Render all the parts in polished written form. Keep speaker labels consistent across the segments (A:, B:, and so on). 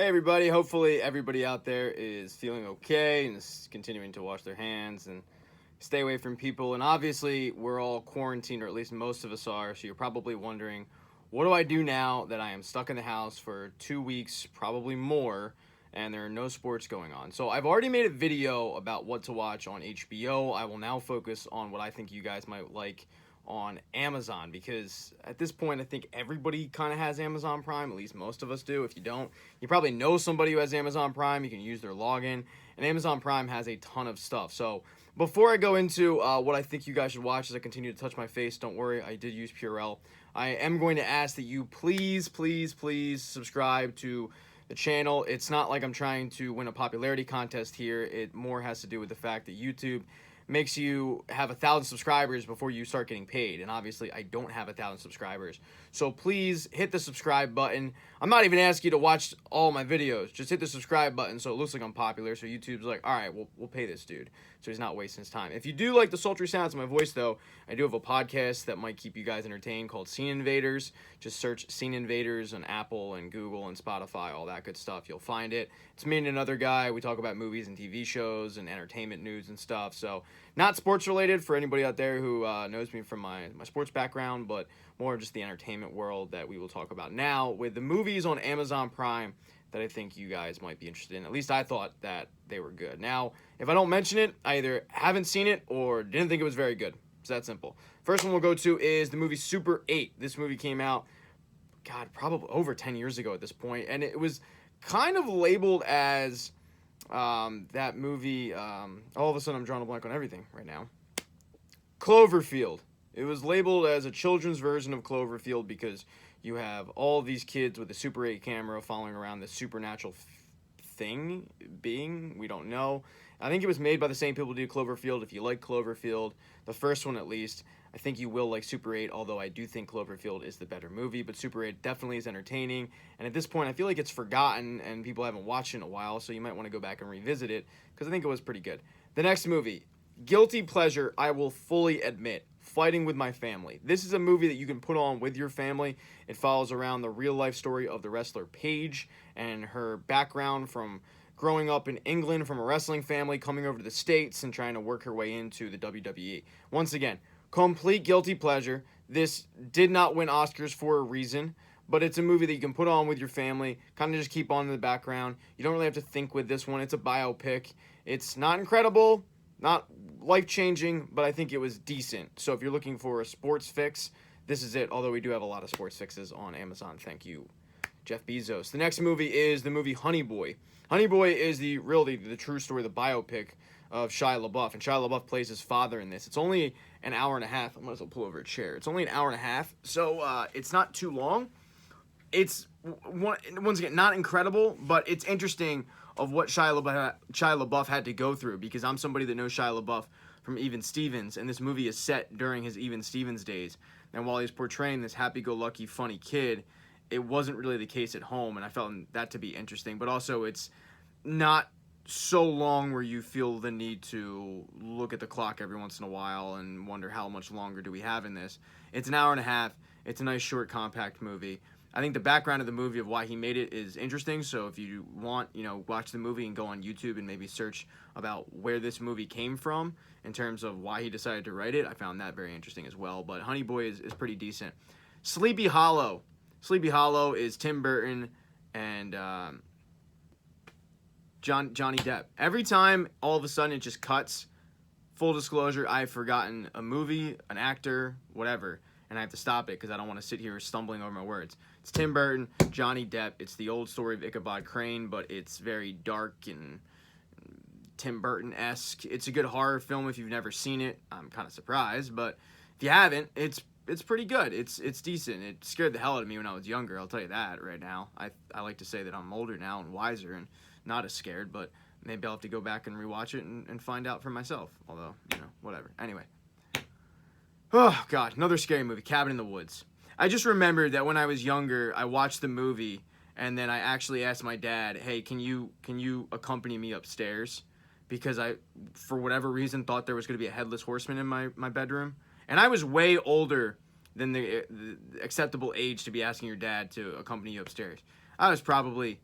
A: Hey everybody, hopefully everybody out there is feeling okay and is continuing to wash their hands and stay away from people. And obviously, we're all quarantined, or at least most of us are, so you're probably wondering, what do I do now that I am stuck in the house for 2 weeks, probably more, and there are no sports going on? So I've already made a video about what to watch on HBO. I will now focus on what I think you guys might like on Amazon, because at this point I think everybody kind of has Amazon Prime, at least most of us do. If you don't, you probably know somebody who has Amazon Prime. You can use their login, and Amazon Prime has a ton of stuff. So before I go into what I think you guys should watch as I continue to touch my face, don't worry, I did use Purell. I am going to ask that you please subscribe to the channel. It's not like I'm trying to win a popularity contest here. It more has to do with the fact that YouTube makes you have 1,000 subscribers before you start getting paid, and obviously I don't have 1,000 subscribers. So please hit the subscribe button. I'm not even asking you to watch all my videos. Just hit the subscribe button so it looks like I'm popular, so YouTube's like, all right, we'll pay this dude, so he's not wasting his time. If you do like the sultry sounds of my voice, though, I do have a podcast that might keep you guys entertained called Scene Invaders. Just search Scene Invaders on Apple and Google and Spotify, all that good stuff. You'll find it. It's me and another guy. We talk about movies and TV shows and entertainment news and stuff. So not sports related for anybody out there who knows me from my sports background, but more just the entertainment world that we will talk about now with the movies on Amazon Prime that I think you guys might be interested in. At least I thought that they were good. Now, if I don't mention it, I either haven't seen it or didn't think it was very good. It's that simple. First one we'll go to is the movie Super 8. This movie came out, God, probably over 10 years ago at this point, and it was kind of labeled as that movie, all of a sudden I'm drawing a blank on everything right now, Cloverfield. It was labeled as a children's version of Cloverfield because you have all these kids with a Super 8 camera following around this supernatural being, we don't know. I think it was made by the same people who do Cloverfield. If you like Cloverfield, the first one at least, I think you will like Super 8, although I do think Cloverfield is the better movie, but Super 8 definitely is entertaining, and at this point I feel like it's forgotten and people haven't watched it in a while, so you might want to go back and revisit it, because I think it was pretty good. The next movie, guilty pleasure, I will fully admit, Fighting with My Family. This is a movie that you can put on with your family. It follows around the real life story of the wrestler Paige and her background from growing up in England from a wrestling family, coming over to the States and trying to work her way into the WWE. Once again, complete guilty pleasure. This did not win Oscars for a reason, but it's a movie that you can put on with your family, kind of just keep on in the background. You don't really have to think with this one. It's a biopic. It's not incredible, not life-changing, but I think it was decent. So if you're looking for a sports fix, this is it, although we do have a lot of sports fixes on Amazon. Thank you, Jeff Bezos. The next movie is the movie Honey Boy. Honey Boy is the true story, the biopic of Shia LaBeouf, and Shia LaBeouf plays his father in this. It's only an hour and a half. I might as well pull over a chair. It's only an hour and a half, so it's not too long. It's, once again, not incredible, but it's interesting of what Shia LaBeouf had to go through, because I'm somebody that knows Shia LaBeouf from Even Stevens, and this movie is set during his Even Stevens days. And while he's portraying this happy-go-lucky, funny kid, it wasn't really the case at home, and I found that to be interesting. But also, it's not so long where you feel the need to look at the clock every once in a while and wonder how much longer do we have in this. It's an hour and a half. It's a nice, short, compact movie. I think the background of the movie of why he made it is interesting, so if you want, watch the movie and go on YouTube and maybe search about where this movie came from in terms of why he decided to write it. I found that very interesting as well, but Honey Boy is pretty decent. Sleepy Hollow. Sleepy Hollow is Tim Burton and Johnny Depp. Every time, all of a sudden, it just cuts. Full disclosure, I've forgotten a movie, an actor, whatever, and I have to stop it because I don't want to sit here stumbling over my words. It's Tim Burton, Johnny Depp. It's the old story of Ichabod Crane, but it's very dark and Tim Burton-esque. It's a good horror film if you've never seen it. I'm kind of surprised, but if you haven't, it's pretty good. It's decent. It scared the hell out of me when I was younger, I'll tell you that right now. I like to say that I'm older now and wiser and not as scared, but maybe I'll have to go back and rewatch it and find out for myself. Although, whatever. Anyway. Oh, God. Another scary movie, Cabin in the Woods. I just remembered that when I was younger, I watched the movie, and then I actually asked my dad, hey, can you accompany me upstairs? Because I, for whatever reason, thought there was going to be a headless horseman in my bedroom. And I was way older than the acceptable age to be asking your dad to accompany you upstairs. I was probably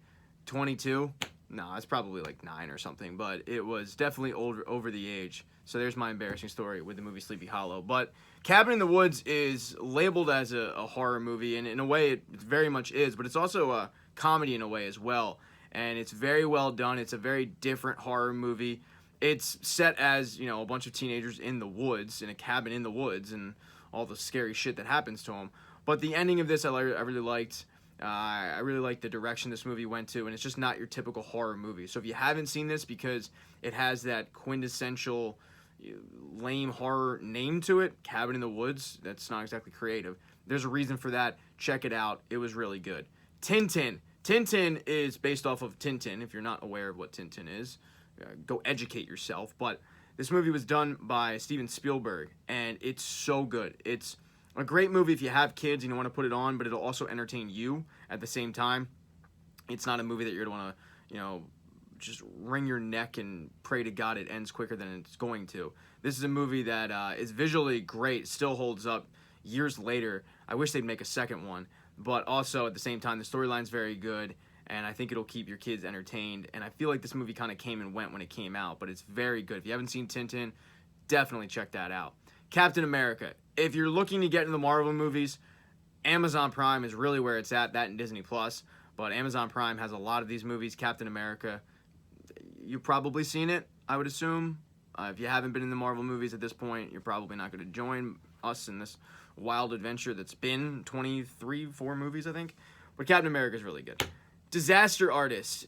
A: 22. No, it's probably like 9 or something, but it was definitely older, over the age. So there's my embarrassing story with the movie Sleepy Hollow. But Cabin in the Woods is labeled as a horror movie, and in a way it very much is, but it's also a comedy in a way as well. And it's very well done. It's a very different horror movie. It's set as, a bunch of teenagers in the woods, in a cabin in the woods, and all the scary shit that happens to them. But the ending of this I really liked. I really like the direction this movie went to, and it's just not your typical horror movie. So if you haven't seen this because it has that quintessential lame horror name to it, Cabin in the Woods, that's not exactly creative. There's a reason for that. Check it out. It was really good. Tintin. Tintin is based off of Tintin. If you're not aware of what Tintin is, go educate yourself. But this movie was done by Steven Spielberg, and it's so good. It's a great movie if you have kids and you want to put it on, but it'll also entertain you at the same time. It's not a movie that you're going to want to, just wring your neck and pray to God it ends quicker than it's going to. This is a movie that is visually great, still holds up years later. I wish they'd make a second one, but also at the same time, the storyline's very good, and I think it'll keep your kids entertained. And I feel like this movie kind of came and went when it came out, but it's very good. If you haven't seen Tintin, definitely check that out. Captain America. If you're looking to get into the Marvel movies, Amazon Prime is really where it's at, that and Disney Plus. But Amazon Prime has a lot of these movies. Captain America, you've probably seen it, I would assume. If you haven't been in the Marvel movies at this point, you're probably not going to join us in this wild adventure that's been 4 movies, I think. But Captain America is really good. Disaster Artist.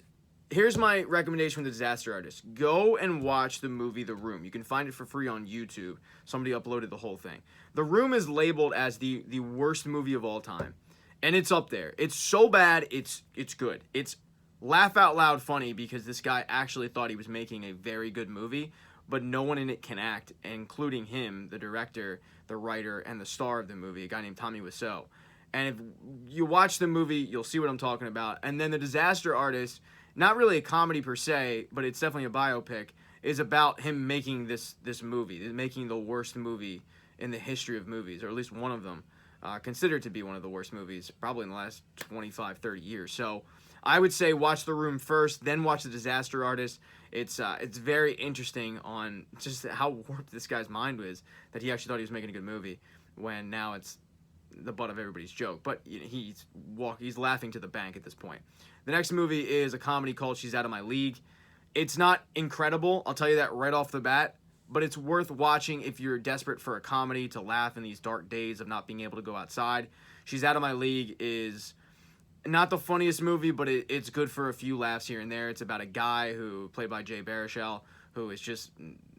A: Here's my recommendation for The Disaster Artist. Go and watch the movie The Room. You can find it for free on YouTube. Somebody uploaded the whole thing. The Room is labeled as the worst movie of all time. And it's up there. It's so bad, it's good. It's laugh out loud funny because this guy actually thought he was making a very good movie, but no one in it can act, including him, the director, the writer, and the star of the movie, a guy named Tommy Wiseau. And if you watch the movie, you'll see what I'm talking about. And then The Disaster Artist, not really a comedy per se, but it's definitely a biopic, is about him making this movie, making the worst movie in the history of movies, or at least one of them, considered to be one of the worst movies, probably in the last 25, 30 years. So I would say watch The Room first, then watch The Disaster Artist. It's very interesting on just how warped this guy's mind was, that he actually thought he was making a good movie, when now it's the butt of everybody's joke. But he's laughing to the bank at this point. The next movie is a comedy called She's Out of My League. It's not incredible, I'll tell you that right off the bat, but it's worth watching if you're desperate for a comedy to laugh in these dark days of not being able to go outside. She's Out of My League is not the funniest movie, but it's good for a few laughs here and there. It's about a guy played by Jay Baruchel, who is just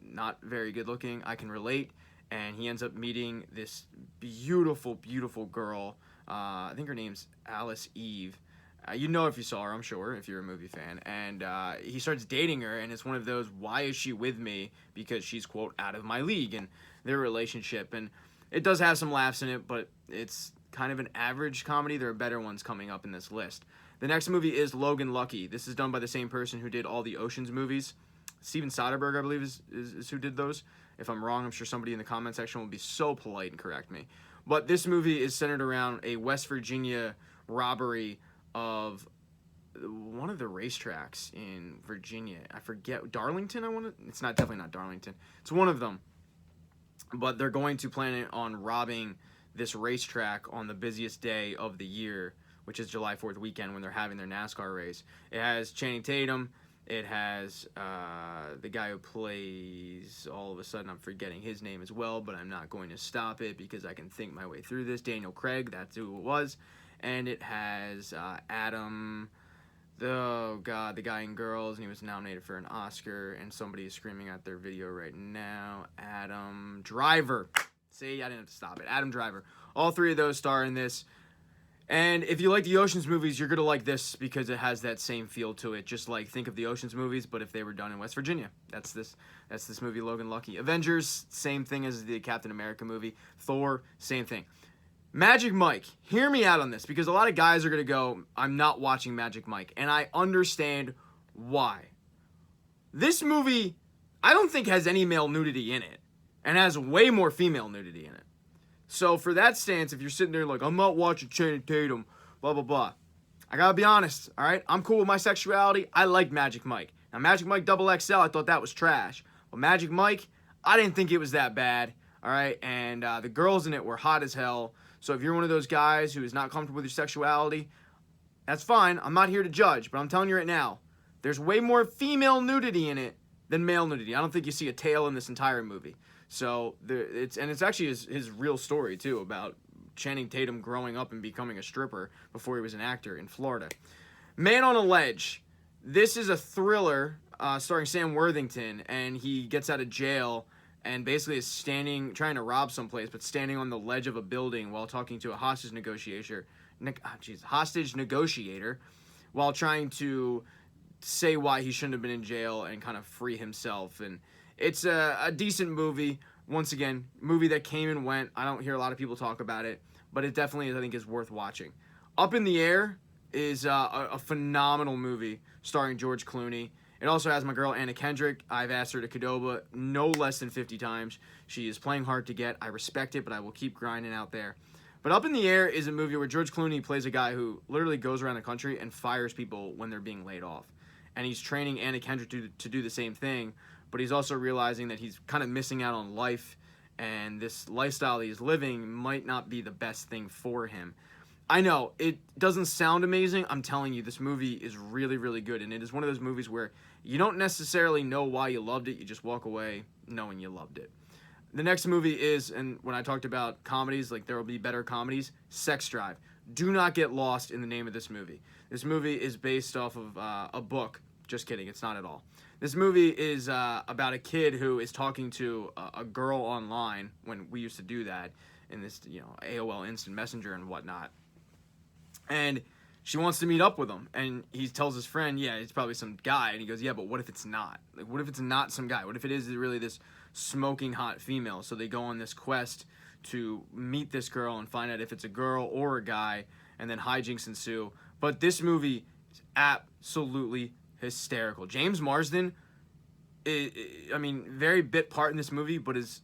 A: not very good looking. I can relate. And he ends up meeting this beautiful, beautiful girl. I think her name's Alice Eve. You know if you saw her, I'm sure, if you're a movie fan. And he starts dating her, and it's one of those, why is she with me? Because she's, quote, out of my league, and their relationship. And it does have some laughs in it, but it's kind of an average comedy. There are better ones coming up in this list. The next movie is Logan Lucky. This is done by the same person who did all the Oceans movies. Steven Soderbergh, I believe, is who did those. If I'm wrong, I'm sure somebody in the comment section will be so polite and correct me. But this movie is centered around a West Virginia robbery of one of the racetracks in Virginia. I forget, Darlington, it's definitely not Darlington. It's one of them. But they're going to plan on robbing this racetrack on the busiest day of the year, which is July 4th weekend when they're having their NASCAR race. It has Channing Tatum. It has the guy who plays, all of a sudden I'm forgetting his name as well, but I'm not going to stop it because I can think my way through this. Daniel Craig, that's who it was. And it has Adam, the guy in Girls, and he was nominated for an Oscar, and somebody is screaming at their video right now. Adam Driver. See, I didn't have to stop it. Adam Driver. All three of those star in this. And if you like the Oceans movies, you're going to like this because it has that same feel to it. Just like, think of the Oceans movies, but if they were done in West Virginia. That's this movie, Logan Lucky. Avengers, same thing as the Captain America movie. Thor, same thing. Magic Mike, hear me out on this, because a lot of guys are going to go, I'm not watching Magic Mike, and I understand why. This movie, I don't think has any male nudity in it, and has way more female nudity in it. So for that stance, if you're sitting there like, I'm not watching Channing Tatum, blah, blah, blah, I gotta be honest, all right? I'm cool with my sexuality. I like Magic Mike. Now, Magic Mike Double XL, I thought that was trash. But Magic Mike, I didn't think it was that bad, all right? And the girls in it were hot as hell. So if you're one of those guys who is not comfortable with your sexuality, that's fine. I'm not here to judge, but I'm telling you right now, there's way more female nudity in it than male nudity. I don't think you see a tail in this entire movie. So it's actually his real story too, about Channing Tatum growing up and becoming a stripper before he was an actor in Florida. Man on a Ledge. This is a thriller starring Sam Worthington, and he gets out of jail and basically is trying to rob someplace, but standing on the ledge of a building while talking to a hostage negotiator, while trying to say why he shouldn't have been in jail and kind of free himself. And it's a decent movie. Once again, movie that came and went. I don't hear a lot of people talk about it, but it definitely, I think, is worth watching. Up in the Air is a phenomenal movie starring George Clooney. It also has my girl Anna Kendrick. I've asked her to Qdoba no less than 50 times. She is playing hard to get. I respect it, but I will keep grinding out there. But Up in the Air is a movie where George Clooney plays a guy who literally goes around the country and fires people when they're being laid off. And he's training Anna Kendrick to do the same thing, but he's also realizing that he's kind of missing out on life, and this lifestyle that he's living might not be the best thing for him. I know, it doesn't sound amazing. I'm telling you, this movie is really, really good, and it is one of those movies where you don't necessarily know why you loved it. You just walk away knowing you loved it. The next movie is, and when I talked about comedies, like there will be better comedies, Sex Drive. Do not get lost in the name of this movie. This movie is based off of a book. Just kidding, it's not at all. This movie is about a kid who is talking to a girl online, when we used to do that in this, AOL Instant Messenger and whatnot. And she wants to meet up with him, and he tells his friend, yeah, it's probably some guy, and he goes, yeah, but what if it's not? Like, what if it's not some guy? What if it is really this smoking hot female? So they go on this quest to meet this girl and find out if it's a girl or a guy, and then hijinks ensue. But this movie is absolutely hysterical. James Marsden, very bit part in this movie, but his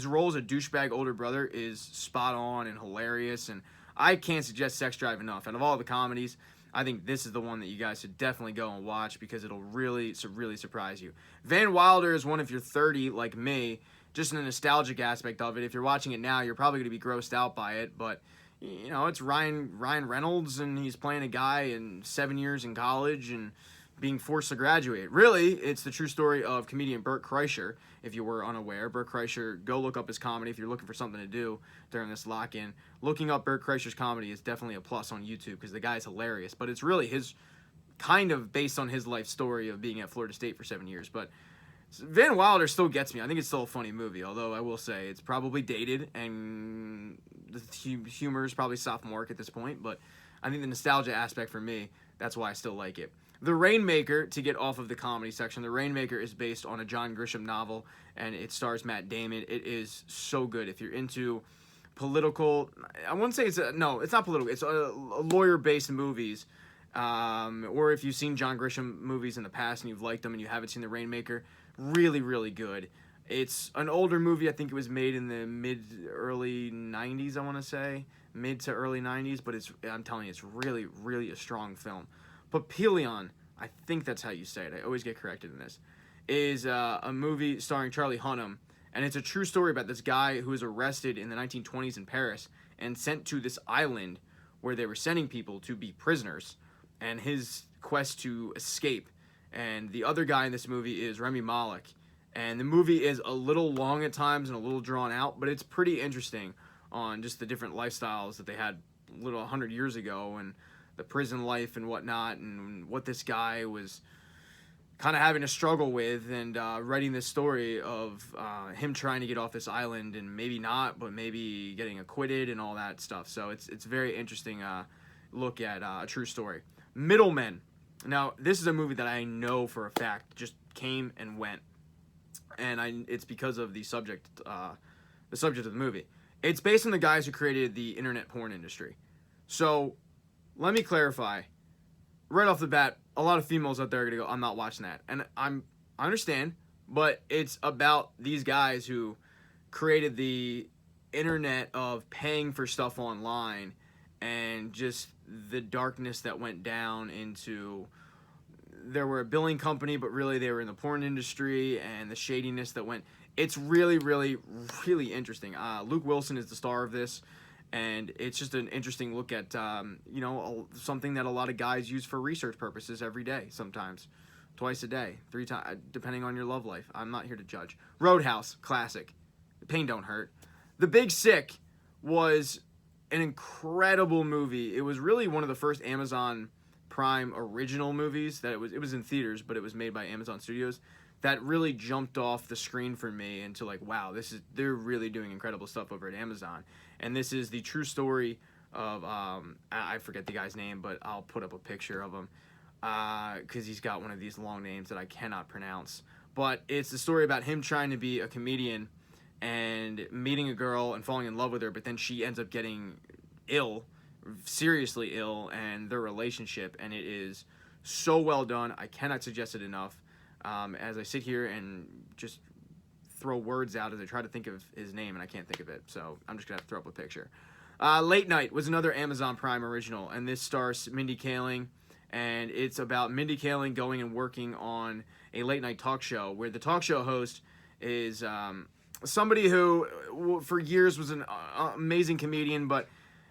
A: role as a douchebag older brother is spot on and hilarious, and I can't suggest Sex Drive enough. And of all the comedies, I think this is the one that you guys should definitely go and watch, because it'll really surprise you. Van Wilder is one if you're 30 like me, just in a nostalgic aspect of it. If you're watching it now, you're probably going to be grossed out by it, but it's Ryan Reynolds, and he's playing a guy in 7 years in college and being forced to graduate. Really, it's the true story of comedian Bert Kreischer, if you were unaware. Bert Kreischer, go look up his comedy if you're looking for something to do during this lock-in. Looking up Bert Kreischer's comedy is definitely a plus on YouTube, because the guy's hilarious, but it's really his kind of based on his life story of being at Florida State for 7 years. But Van Wilder still gets me. I think it's still a funny movie, although I will say it's probably dated, and the humor is probably sophomoric at this point, but I think the nostalgia aspect for me, that's why I still like it. The Rainmaker, to get off of the comedy section, The Rainmaker is based on a John Grisham novel, and it stars Matt Damon. It is so good. If you're into political, I wouldn't say it's not political. It's a lawyer-based movies, or if you've seen John Grisham movies in the past and you've liked them and you haven't seen The Rainmaker, really, really good. It's an older movie. I think it was made in the early 90s, I want to say. Mid to early 90s, but I'm telling you, it's really, really a strong film. Papillon, I think that's how you say it. I always get corrected in this. Is a movie starring Charlie Hunnam, and it's a true story about this guy who was arrested in the 1920s in Paris and sent to this island where they were sending people to be prisoners, and his quest to escape. And the other guy in this movie is Remy Malek, and the movie is a little long at times and a little drawn out, but it's pretty interesting on just the different lifestyles that they had a little 100 years ago, and the prison life and whatnot, and what this guy was kind of having to struggle with, and writing this story of him trying to get off this island and maybe not, but maybe getting acquitted and all that stuff. So it's very interesting look at a true story. Middlemen. Now, this is a movie that I know for a fact just came and went, and it's because of the subject of the movie. It's based on the guys who created the internet porn industry. So let me clarify. Right off the bat, a lot of females out there are going to go, I'm not watching that. And I understand, but it's about these guys who created the internet of paying for stuff online, and just the darkness that went down into, there were a billing company, but really they were in the porn industry, and the shadiness that went. It's really, really, really interesting. Luke Wilson is the star of this, and it's just an interesting look at something that a lot of guys use for research purposes every day, sometimes twice a day, 3 times, depending on your love life. I'm not here to judge. Roadhouse, classic. Pain Don't Hurt. The Big Sick was an incredible movie. It was really one of the first Amazon Prime original movies that it was in theaters, but it was made by Amazon Studios. That really jumped off the screen for me into like, wow, they're really doing incredible stuff over at Amazon. And this is the true story of I forget the guy's name, but I'll put up a picture of him because he's got one of these long names that I cannot pronounce. But it's the story about him trying to be a comedian and meeting a girl and falling in love with her, but then she ends up getting ill, seriously ill, and their relationship, and it is so well done. I cannot suggest it enough. As I sit here and just throw words out as I try to think of his name, and I can't think of it, so I'm just going to have to throw up a picture. Late Night was another Amazon Prime original, and this stars Mindy Kaling, and it's about Mindy Kaling going and working on a late-night talk show, where the talk show host is somebody who, for years, was an amazing comedian, but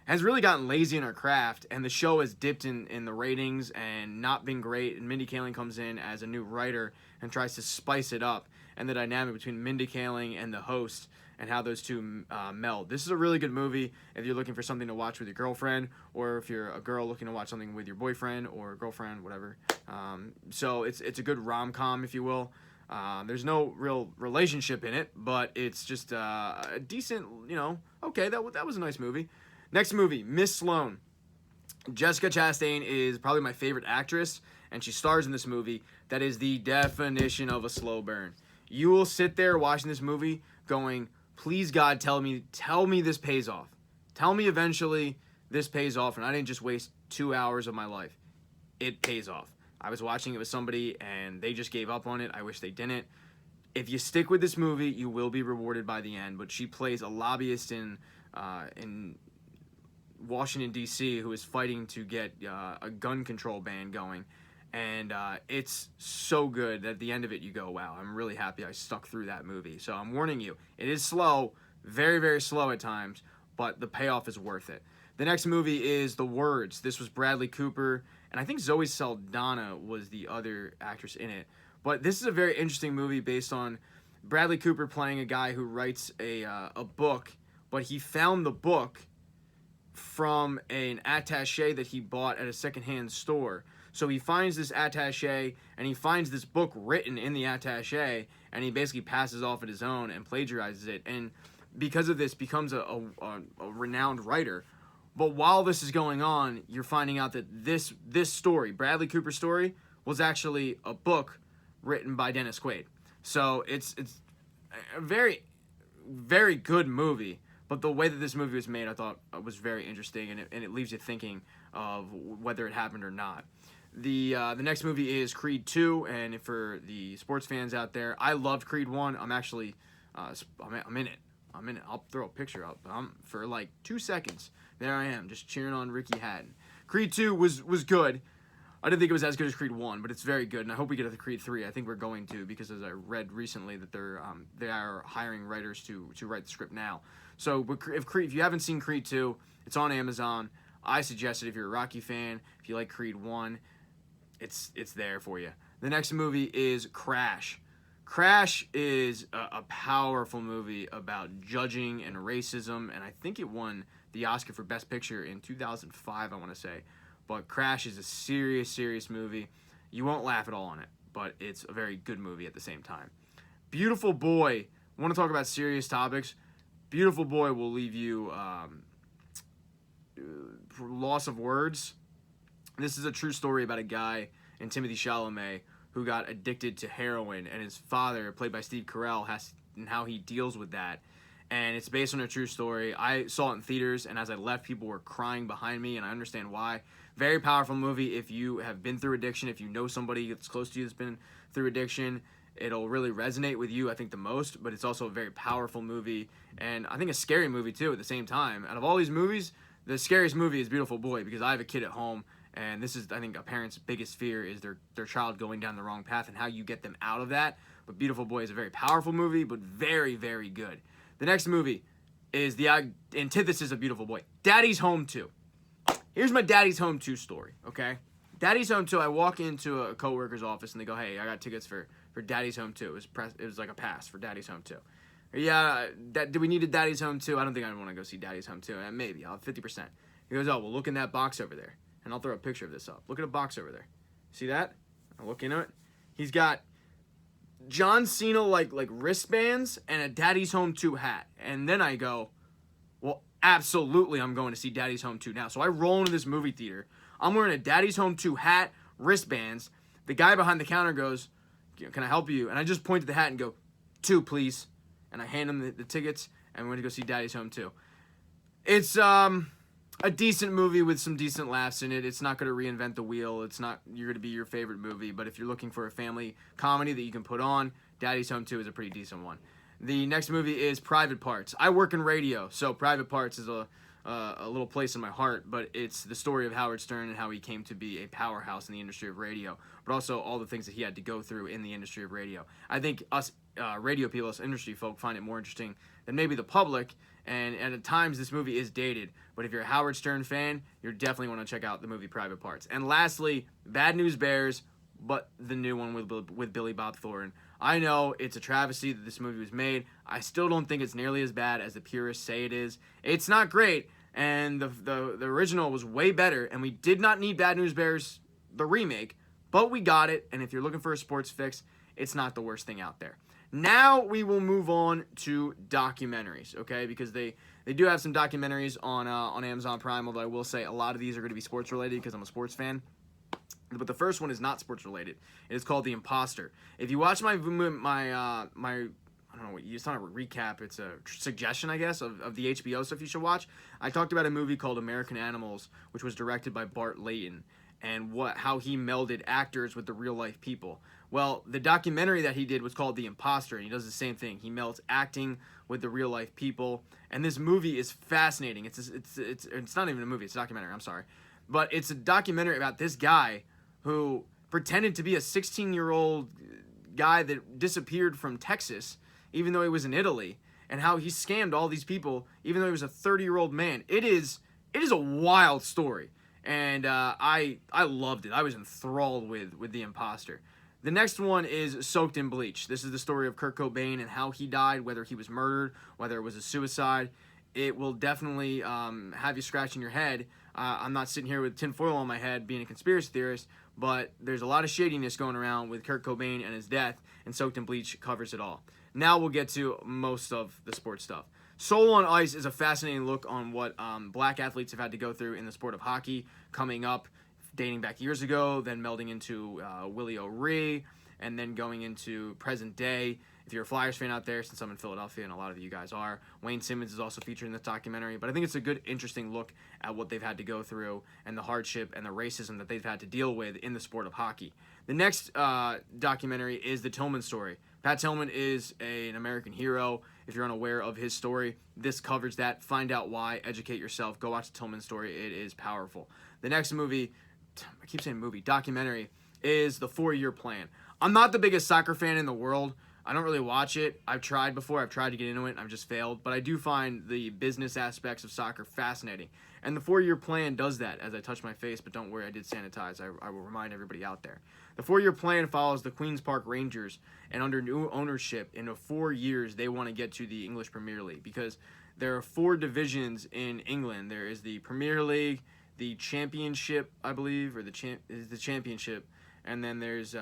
A: has really gotten lazy in her craft, and the show has dipped in the ratings and not been great, and Mindy Kaling comes in as a new writer and tries to spice it up, and the dynamic between Mindy Kaling and the host and how those two meld. This is a really good movie if you're looking for something to watch with your girlfriend, or if you're a girl looking to watch something with your boyfriend or girlfriend, whatever. So it's a good rom-com, if you will. There's no real relationship in it, but it's just a decent, okay, that was a nice movie. Next movie, Miss Sloane. Jessica Chastain is probably my favorite actress, and she stars in this movie that is the definition of a slow burn. You will sit there watching this movie going, please God, tell me this pays off. Tell me eventually this pays off, and I didn't just waste 2 hours of my life. It pays off. I was watching it with somebody, and they just gave up on it. I wish they didn't. If you stick with this movie, you will be rewarded by the end, but she plays a lobbyist in Washington, D.C., who is fighting to get a gun control ban going. And it's so good that at the end of it you go, wow, I'm really happy I stuck through that movie. So I'm warning you, it is slow, very, very slow at times, but the payoff is worth it. The next movie is The Words. This was Bradley Cooper, and I think Zoe Saldana was the other actress in it. But this is a very interesting movie based on Bradley Cooper playing a guy who writes a book, but he found the book from an attaché that he bought at a secondhand store. So he finds this attaché, and he finds this book written in the attaché, and he basically passes off at his own and plagiarizes it, and because of this becomes a renowned writer. But while this is going on, you're finding out that this story, Bradley Cooper's story, was actually a book written by Dennis Quaid. So it's a very, very good movie. But the way that this movie was made, I thought was very interesting, and it leaves you thinking of whether it happened or not. The next movie is Creed 2, and for the sports fans out there, I loved Creed 1. I'm actually, I'm in it. I'll throw a picture up. For like 2 seconds, there I am, just cheering on Ricky Hatton. Creed 2 was good. I didn't think it was as good as Creed 1, but it's very good, and I hope we get to the Creed 3. I think we're going to, because as I read recently that they are hiring writers to write the script now. So if you haven't seen Creed 2, it's on Amazon. I suggest it if you're a Rocky fan. If you like Creed 1, it's there for you. The next movie is Crash. Crash is a powerful movie about judging and racism, and I think it won the Oscar for Best Picture in 2005, I want to say. But Crash is a serious, serious movie. You won't laugh at all on it, but it's a very good movie at the same time. Beautiful Boy. I want to talk about serious topics. Beautiful Boy will leave you loss of words. This is a true story about a guy in Timothée Chalamet who got addicted to heroin, and his father, played by Steve Carell, and how he deals with that. And it's based on a true story. I saw it in theaters, and as I left, people were crying behind me, and I understand why. Very powerful movie if you have been through addiction, if you know somebody that's close to you that's been through addiction. It'll really resonate with you, I think, the most, but it's also a very powerful movie, and I think a scary movie, too, at the same time. Out of all these movies, the scariest movie is Beautiful Boy, because I have a kid at home, and this is, I think, a parent's biggest fear is their child going down the wrong path and how you get them out of that. But Beautiful Boy is a very powerful movie, but very, very good. The next movie is the antithesis of Beautiful Boy, Daddy's Home 2. Here's my Daddy's Home 2 story, okay? Daddy's Home 2, I walk into a coworker's office, and they go, hey, I got tickets for Daddy's Home 2. It was like a pass for Daddy's Home 2. Yeah, do we need a Daddy's Home 2? I don't think I want to go see Daddy's Home 2. Maybe, I'll have 50%. He goes, oh, well, look in that box over there. And I'll throw a picture of this up. Look at a box over there. See that? I look into it. He's got John Cena like wristbands and a Daddy's Home 2 hat. And then I go, well, absolutely I'm going to see Daddy's Home 2 now. So I roll into this movie theater. I'm wearing a Daddy's Home 2 hat, wristbands. The guy behind the counter goes, can I help you? And I just point to the hat and go, 2, please. And I hand him the tickets, and we're going to go see Daddy's Home 2. It's a decent movie with some decent laughs in it. It's not going to reinvent the wheel. It's not you're going to be your favorite movie. But if you're looking for a family comedy that you can put on, Daddy's Home 2 is a pretty decent one. The next movie is Private Parts. I work in radio, so Private Parts is a little place in my heart, but it's the story of Howard Stern and how he came to be a powerhouse in the industry of radio, but also all the things that he had to go through in the industry of radio. I think us radio people, us industry folk, find it more interesting than maybe the public, and at times this movie is dated, but if you're a Howard Stern fan, you definitely want to check out the movie Private Parts. And lastly, Bad News Bears, but the new one with Billy Bob Thornton. I know it's a travesty that this movie was made. I still don't think it's nearly as bad as the purists say it is. It's not great, and the original was way better, and we did not need Bad News Bears, the remake, but we got it, and if you're looking for a sports fix, it's not the worst thing out there. Now we will move on to documentaries, okay, because they do have some documentaries on Amazon Prime, although I will say a lot of these are going to be sports related because I'm a sports fan. But the first one is not sports related. It is called The Imposter. If you watch my I don't know, it's not a recap, it's a suggestion, I guess, of the HBO stuff you should watch. I talked about a movie called American Animals, which was directed by Bart Layton, and how he melded actors with the real life people. Well, the documentary that he did was called The Imposter, and he does the same thing. He melds acting with the real life people, and this movie is fascinating. It's not even a movie, it's a documentary, I'm sorry. But it's a documentary about this guy who pretended to be a 16-year-old guy that disappeared from Texas, even though he was in Italy, and how he scammed all these people, even though he was a 30-year-old man. It is a wild story, and I loved it. I was enthralled with The Imposter. The next one is Soaked in Bleach. This is the story of Kurt Cobain and how he died, whether he was murdered, whether it was a suicide. It will definitely have you scratching your head. I'm not sitting here with tinfoil on my head being a conspiracy theorist, but there's a lot of shadiness going around with Kurt Cobain and his death, and Soaked in Bleach covers it all. Now we'll get to most of the sports stuff. Soul on Ice is a fascinating look on what black athletes have had to go through in the sport of hockey, coming up, dating back years ago, then melding into Willie O'Ree, and then going into present day. If you're a Flyers fan out there, since I'm in Philadelphia, and a lot of you guys are, Wayne Simmons is also featured in this documentary. But I think it's a good, interesting look at what they've had to go through and the hardship and the racism that they've had to deal with in the sport of hockey. The next documentary is The Tillman Story. Pat Tillman is an American hero. If you're unaware of his story, this covers that. Find out why. Educate yourself. Go watch The Tillman Story. It is powerful. The next movie, I keep saying movie, documentary, is The 4-Year Plan. I'm not the biggest soccer fan in the world. I don't really watch it. I've tried before. I've tried to get into it, and I've just failed. But I do find the business aspects of soccer fascinating. And The 4-Year Plan does that. As I touch my face, but don't worry, I did sanitize. I will remind everybody out there. The 4-Year Plan follows the Queen's Park Rangers, and under new ownership, in 4 years, they want to get to the English Premier League, because there are 4 divisions in England. There is the Premier League, the Championship, I believe, or the Championship, and then there's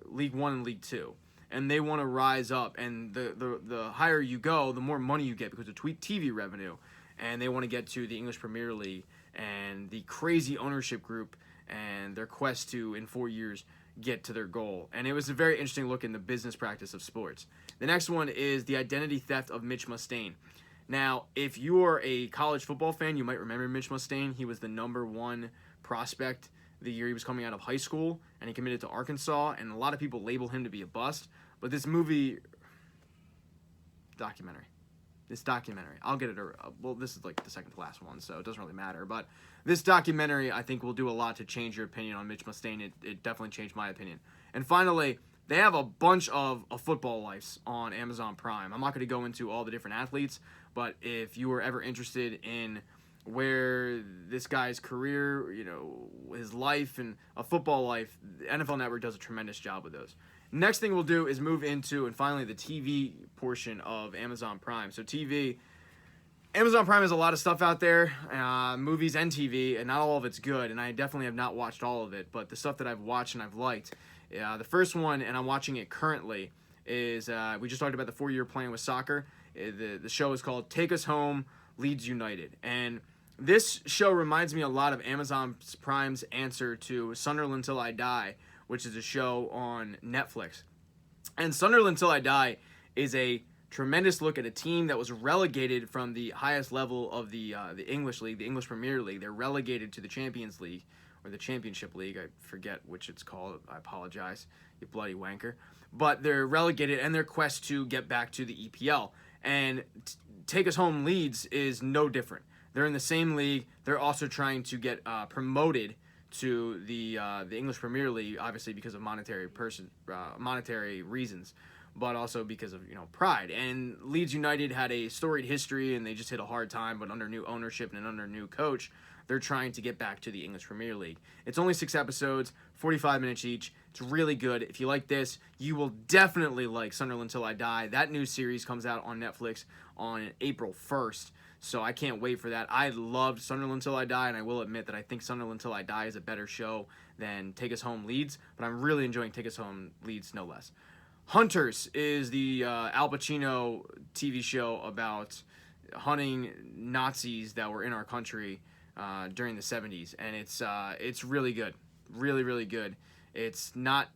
A: League 1 and League 2. And they want to rise up, and the higher you go, the more money you get because of TV revenue. And they want to get to the English Premier League and the crazy ownership group and their quest to, in 4 years, get to their goal. And it was a very interesting look in the business practice of sports. The next one is The Identity Theft of Mitch Mustaine. Now, if you are a college football fan, you might remember Mitch Mustaine. He was the #1 prospect the year he was coming out of high school, and he committed to Arkansas, and a lot of people label him to be a bust. But this movie, documentary, This documentary. I'll get it. Well, this is like the second to last one, so it doesn't really matter. But this documentary, I think, will do a lot to change your opinion on Mitch Mustaine. It definitely changed my opinion. And finally, they have a bunch of football lives on Amazon Prime. I'm not going to go into all the different athletes, but if you were ever interested in where this guy's career, his life and a football life, the NFL Network does a tremendous job with those. Next thing we'll do is move into, and finally, the TV portion of Amazon Prime. So TV, Amazon Prime has a lot of stuff out there, movies and TV, and not all of it's good, and I definitely have not watched all of it, but the stuff that I've watched and I've liked, the first one, and I'm watching it currently, is, we just talked about the 4-year plan with soccer. The show is called Take Us Home, Leeds United, and this show reminds me a lot of Amazon Prime's answer to Sunderland Till I Die, which is a show on Netflix. And Sunderland Till I Die is a tremendous look at a team that was relegated from the highest level of the English League, the English Premier League. They're relegated to the Champions League, or the Championship League. I forget which it's called. I apologize, you bloody wanker. But they're relegated, and their quest to get back to the EPL. And Take Us Home Leeds is no different. They're in the same league. They're also trying to get promoted to the English Premier League, obviously because of monetary reasons, but also because of pride. And Leeds United had a storied history, and they just hit a hard time. But under new ownership and under new coach, they're trying to get back to the English Premier League. It's only 6 episodes, 45 minutes each. It's really good. If you like this, you will definitely like Sunderland Till I Die. That new series comes out on Netflix on April 1st. So I can't wait for that. I loved Sunderland Till I Die, and I will admit that I think Sunderland Till I Die is a better show than Take Us Home Leeds, but I'm really enjoying Take Us Home Leeds no less. Hunters is the Al Pacino TV show about hunting Nazis that were in our country during the 70s, and it's really good. Really, really good. It's not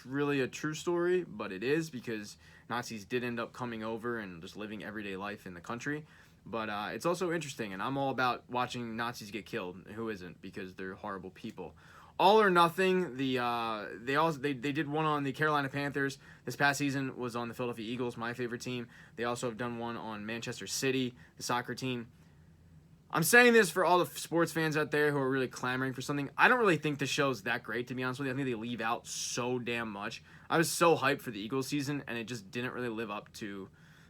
A: really a true story, but it is, because Nazis did end up coming over and just living everyday life in the country. But it's also interesting, and I'm all about watching Nazis get killed. Who isn't? Because they're horrible people. All or Nothing. They did one on the Carolina Panthers this past season. Was on the Philadelphia Eagles, my favorite team. They also have done one on Manchester City, the soccer team. I'm saying this for all the sports fans out there who are really clamoring for something. I don't really think the show's that great, to be honest with you. I think they leave out so damn much. I was so hyped for the Eagles season, and it just didn't really live up to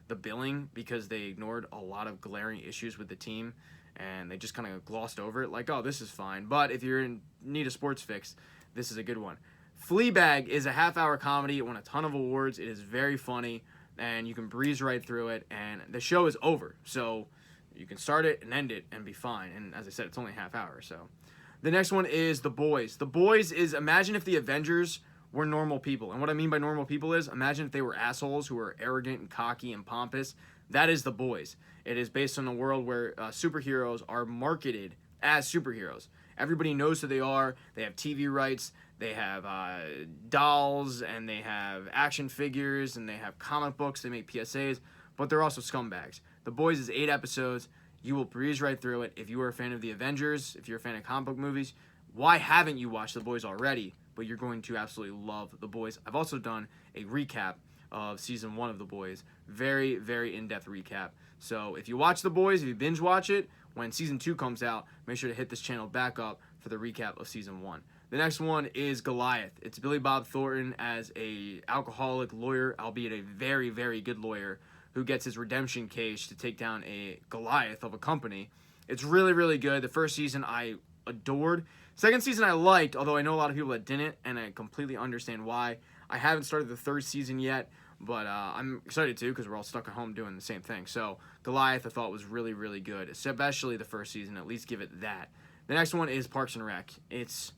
A: the billing, because they ignored a lot of glaring issues with the team, and they just kind of glossed over it like, oh, this is fine. But if you're in need of sports fix, this is a good one. Fleabag is a half-hour comedy. It won a ton of awards. It is very funny, and you can breeze right through it, and the show is over, so you can start it and end it and be fine. And as I said, it's only a half hour. So the next one is The Boys. The Boys is, imagine if the Avengers were normal people. And what I mean by normal people is, imagine if they were assholes who were arrogant and cocky and pompous. That is The Boys. It is based on a world where superheroes are marketed as superheroes. Everybody knows who they are. They have TV rights. They have dolls, and they have action figures, and they have comic books. They make PSAs, but they're also scumbags. The Boys is 8 episodes. You will breeze right through it. If you are a fan of the Avengers, if you're a fan of comic book movies, why haven't you watched The Boys already? But you're going to absolutely love The Boys. I've also done a recap of season 1 of The Boys. Very, very in-depth recap. So if you watch The Boys, if you binge watch it, when season 2 comes out, make sure to hit this channel back up for the recap of season 1. The next one is Goliath. It's Billy Bob Thornton as a alcoholic lawyer, albeit a very, very good lawyer, who gets his redemption case to take down a Goliath of a company. It's really, really good. The first season I adored. Second season I liked, although I know a lot of people that didn't, and I completely understand why. I haven't started the third season yet, but I'm excited to, because we're all stuck at home doing the same thing. So Goliath I thought was really, really good, especially the first season. At least give it that. The next one is Parks and Rec. It's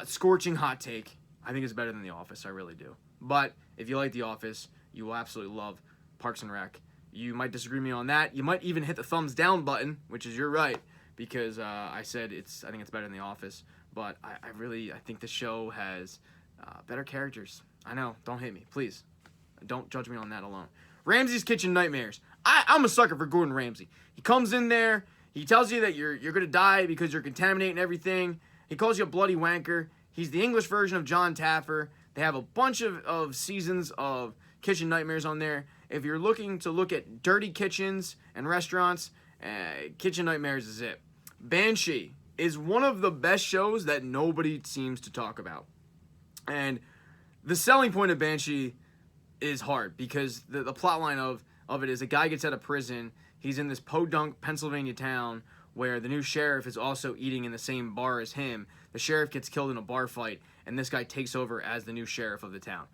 A: scorching hot take. I think it's better than The Office. I really do. But if you like The Office, you will absolutely love Parks and Rec. You might disagree with me on that. You might even hit the thumbs down button, which is your right, because I said I think it's better than The Office. But I think the show has better characters. I know, don't hate me, please. Don't judge me on that alone. Ramsay's Kitchen Nightmares. I'm a sucker for Gordon Ramsay. He comes in there, he tells you that you're gonna die because you're contaminating everything. He calls you a bloody wanker. He's the English version of John Taffer. They have a bunch of seasons of Kitchen Nightmares on there. if you're looking to look at dirty kitchens and restaurants, Kitchen Nightmares is it. Banshee is one of the best shows that nobody seems to talk about. And the selling point of Banshee is hard because the plot line of it is a guy gets out of prison. He's in this podunk Pennsylvania town where the new sheriff is also eating in the same bar as him. The sheriff gets killed in a bar fight, and this guy takes over as the new sheriff of the town.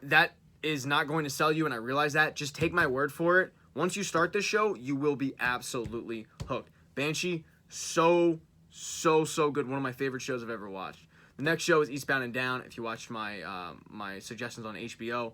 A: That is not going to sell you, and I realize that. Just take my word for it. Once you start this show, you will be absolutely hooked. Banshee, so good. One of my favorite shows I've ever watched. The next show is Eastbound and Down. If you watched my my suggestions on HBO,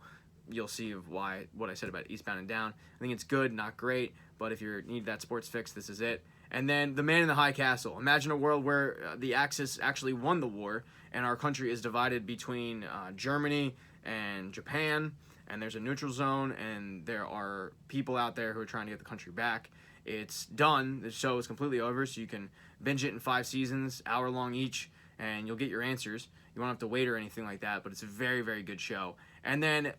A: you'll see what I said about Eastbound and Down. I think it's good, not great, but if you need that sports fix, this is it. And then The Man in the High Castle. Imagine a world where the Axis actually won the war, and our country is divided between Germany and Japan, and there's a neutral zone, and there are people out there who are trying to get the country back. It's done. The show is completely over, so you can binge it in 5 seasons, hour long each, and you'll get your answers. You won't have to wait or anything like that, but it's a very, very good show. And then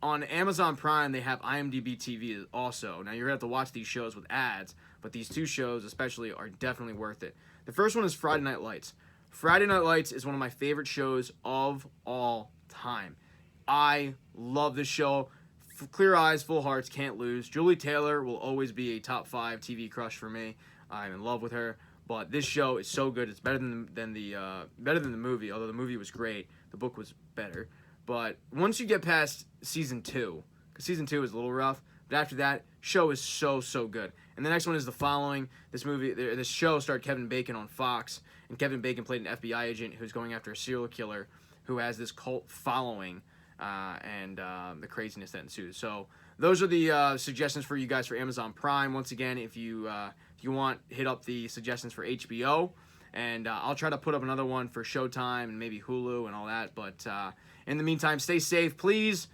A: on Amazon Prime, they have IMDb TV also. Now, you're going to have to watch these shows with ads, but these 2 shows especially are definitely worth it. The first one is Friday Night Lights. Friday Night Lights is one of my favorite shows of all time. I love this show. Clear eyes, full hearts, can't lose. Julie Taylor will always be a top 5 TV crush for me. I'm in love with her. But this show is so good. It's better than the movie, although the movie was great. The book was better. But once you get past season 2, because season 2 is a little rough, but after that, show is so good. And the next one is The Following. This show starred Kevin Bacon on Fox, and Kevin Bacon played an FBI agent who's going after a serial killer who has this cult following, and the craziness that ensues. So those are the suggestions for you guys for Amazon Prime. Once again, if you want, hit up the suggestions for HBO. And I'll try to put up another one for Showtime and maybe Hulu and all that. But in the meantime, stay safe. Please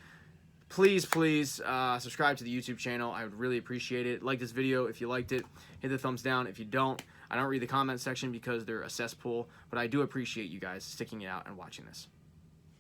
A: subscribe to the YouTube channel. I would really appreciate it. Like this video if you liked it. Hit the thumbs down if you don't. I don't read the comment section because they're a cesspool. But I do appreciate you guys sticking it out and watching this.